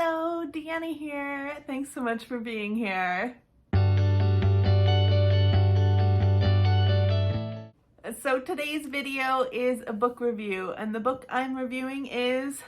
Hello, Deanna here. Thanks so much for being here. So today's video is a book review, and the book I'm reviewing is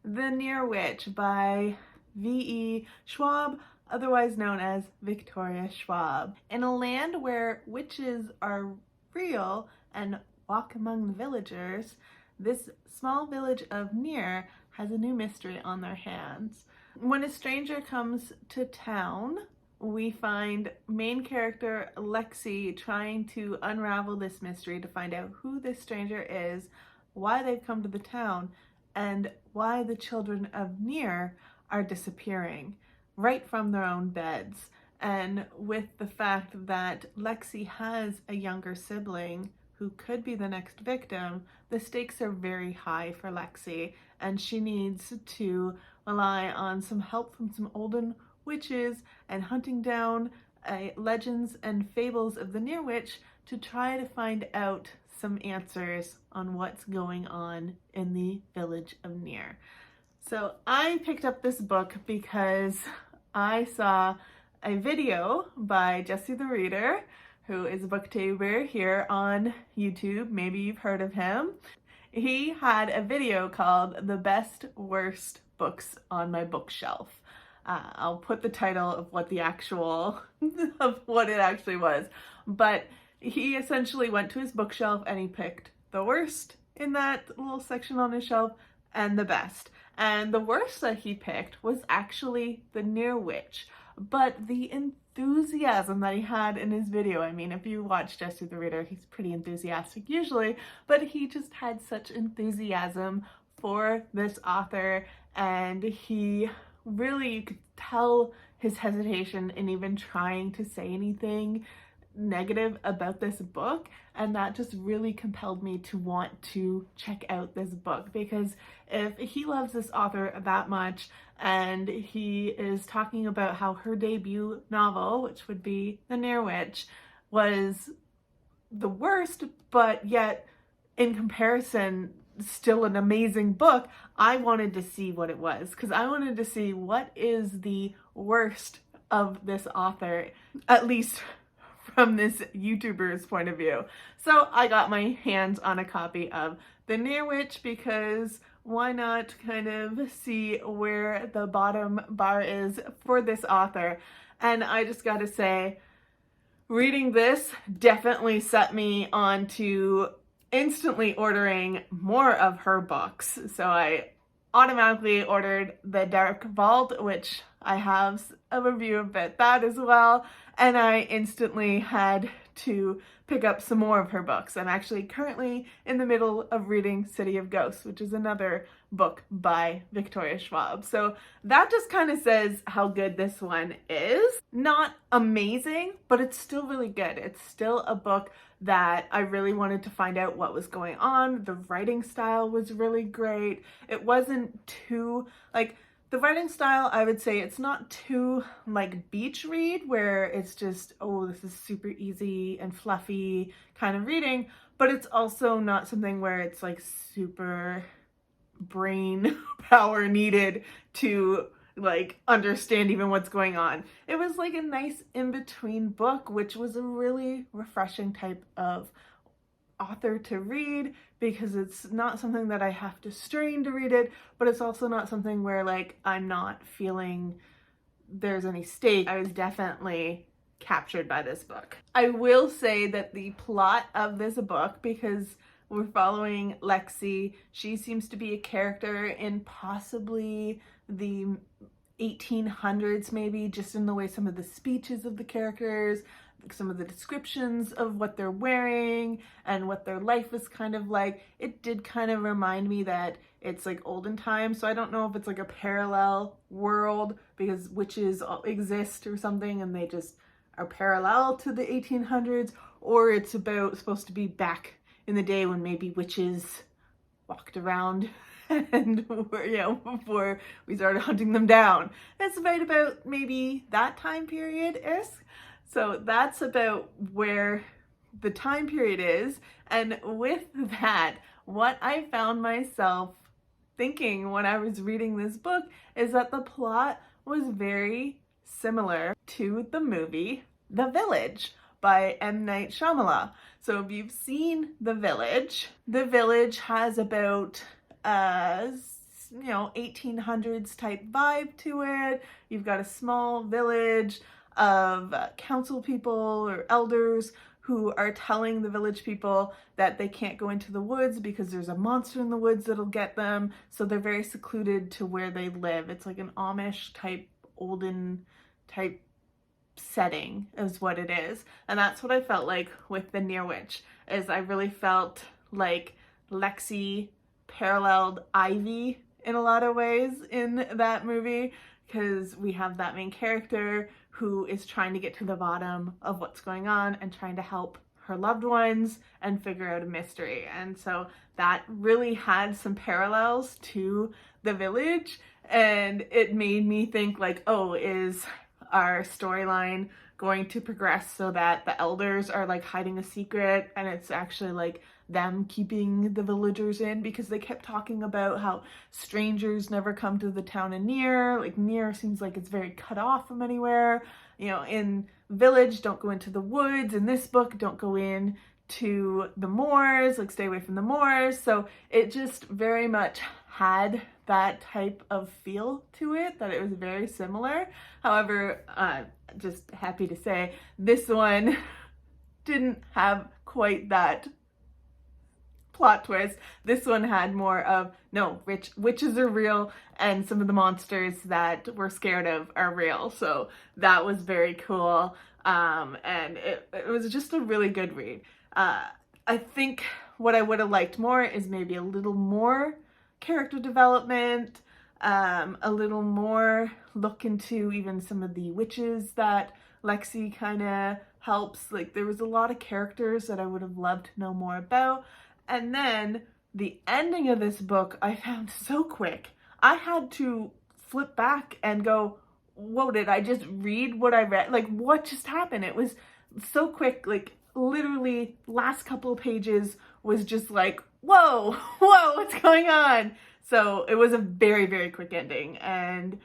The Near Witch by V.E. Schwab, otherwise known as Victoria Schwab. In a land where witches are real and walk among the villagers, this small village of Near has a new mystery on their hands. When a stranger comes to town, we find main character Lexi trying to unravel this mystery to find out who this stranger is, why they've come to the town, and why the children of Near are disappearing right from their own beds. And with the fact that Lexi has a younger sibling who could be the next victim, the stakes are very high for Lexi, and she needs to rely on some help from some olden witches and hunting down legends and fables of the Near Witch to try to find out some answers on what's going on in the village of Near. So I picked up this book because I saw a video by Jesse the Reader, who is a booktuber here on YouTube. Maybe you've heard of him. He had a video called The Best Worst Books on My Bookshelf. I'll put the title of what it actually was. But he essentially went to his bookshelf and he picked the worst in that little section on his shelf and the best. And the worst that he picked was actually The Near Witch. But the enthusiasm that he had in his video, I mean, if you watch Jesse the Reader, he's pretty enthusiastic usually, but he just had such enthusiasm for this author, and he really, you could tell his hesitation in even trying to say anything negative about this book, and that just really compelled me to want to check out this book, because if he loves this author that much and he is talking about how her debut novel, which would be The Near Witch, was the worst, but yet in comparison still an amazing book, I wanted to see what it was, because I wanted to see what is the worst of this author, at least from this YouTuber's point of view. So I got my hands on a copy of The Near Witch, because why not kind of see where the bottom bar is for this author. And I just gotta say, reading this definitely set me on to instantly ordering more of her books. So I automatically ordered The Dark Vault, which I have a review about that as well, and I instantly had to pick up some more of her books. I'm actually currently in the middle of reading City of Ghosts, which is another book by Victoria Schwab. So that just kind of says how good this one is. Not amazing, but it's still really good. It's still a book that I really wanted to find out what was going on. The writing style was really great. It wasn't too, the writing style, I would say it's not too beach read where it's just, oh, this is super easy and fluffy kind of reading, but it's also not something where it's super brain power needed to understand even what's going on. It was a nice in-between book, which was a really refreshing type of author to read, because it's not something that I have to strain to read it, but it's also not something where I'm not feeling there's any stake. I was definitely captured by this book. I will say that the plot of this book, because we're following Lexi, she seems to be a character in possibly the 1800s, maybe, just in the way some of the speeches of the characters, some of the descriptions of what they're wearing and what their life is kind of like. It did kind of remind me that it's olden times, so I don't know if it's a parallel world because witches exist or something and they just are parallel to the 1800s, or it's supposed to be back in the day when maybe witches walked around and before we started hunting them down. It's about maybe that time period is. So that's about where the time period is. And with that, what I found myself thinking when I was reading this book is that the plot was very similar to the movie The Village by M. Night Shyamalan. So if you've seen The Village has about 1800s type vibe to it. You've got a small village of council people or elders who are telling the village people that they can't go into the woods because there's a monster in the woods that'll get them. So they're very secluded to where they live. It's like an Amish type, olden type setting is what it is. And that's what I felt like with The Near Witch, is I really felt like Lexi paralleled Ivy in a lot of ways in that movie, because we have that main character who is trying to get to the bottom of what's going on and trying to help her loved ones and figure out a mystery. And so that really had some parallels to The Village, and it made me think like, oh, is our storyline going to progress so that the elders are like hiding a secret and it's actually like them keeping the villagers in, because they kept talking about how strangers never come to the town of Near. Like Near seems like it's very cut off from anywhere. You know, in Village, don't go into the woods. In this book, don't go in to the moors, like stay away from the moors. So it just very much had that type of feel to it, that it was very similar. However, just happy to say this one didn't have quite that plot twist. This one had more of, no, witches are real and some of the monsters that we're scared of are real. So that was very cool. And it was just a really good read. I think what I would have liked more is maybe a little more character development, a little more look into even some of the witches that Lexi kind of helps. Like there was a lot of characters that I would have loved to know more about. And then the ending of this book I found so quick. I had to flip back and go, whoa, did I just read what I read? Like what just happened? It was so quick, like literally last couple of pages was just like, whoa, what's going on? So it was a very, very quick ending, and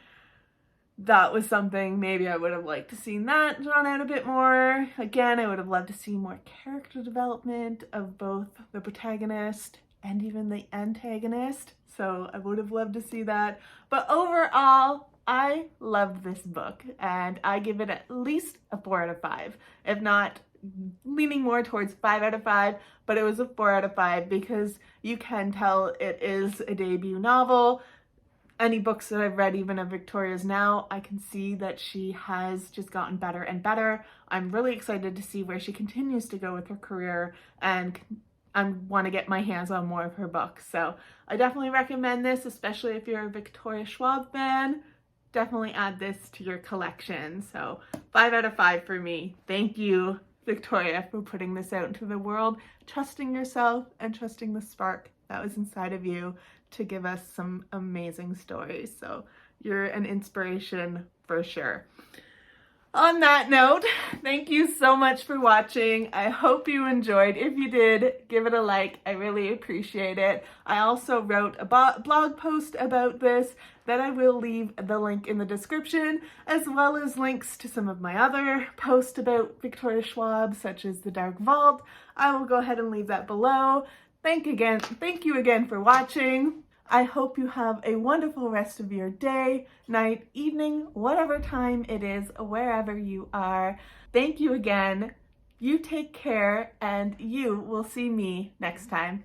that was something maybe I would have liked to see that drawn out a bit more. Again, I would have loved to see more character development of both the protagonist and even the antagonist. So I would have loved to see that. But overall, I loved this book, and I give it at least a 4 out of 5, if not leaning more towards 5 out of 5, but it was a 4 out of 5 because you can tell it is a debut novel. Any books that I've read, even of Victoria's now, I can see that she has just gotten better and better. I'm really excited to see where she continues to go with her career, and I want to get my hands on more of her books. So I definitely recommend this, especially if you're a Victoria Schwab fan. Definitely add this to your collection. So 5 out of 5 for me. Thank you, Victoria, for putting this out into the world, trusting yourself and trusting the spark that was inside of you to give us some amazing stories. So you're an inspiration for sure. On that note, thank you so much for watching. I hope you enjoyed. If you did, give it a like. I really appreciate it. I also wrote a blog post about this that I will leave the link in the description, as well as links to some of my other posts about Victoria Schwab, such as The Dark Vault. I will go ahead and leave that below. Thank you again for watching. I hope you have a wonderful rest of your day, night, evening, whatever time it is, wherever you are. Thank you again. You take care, and you will see me next time.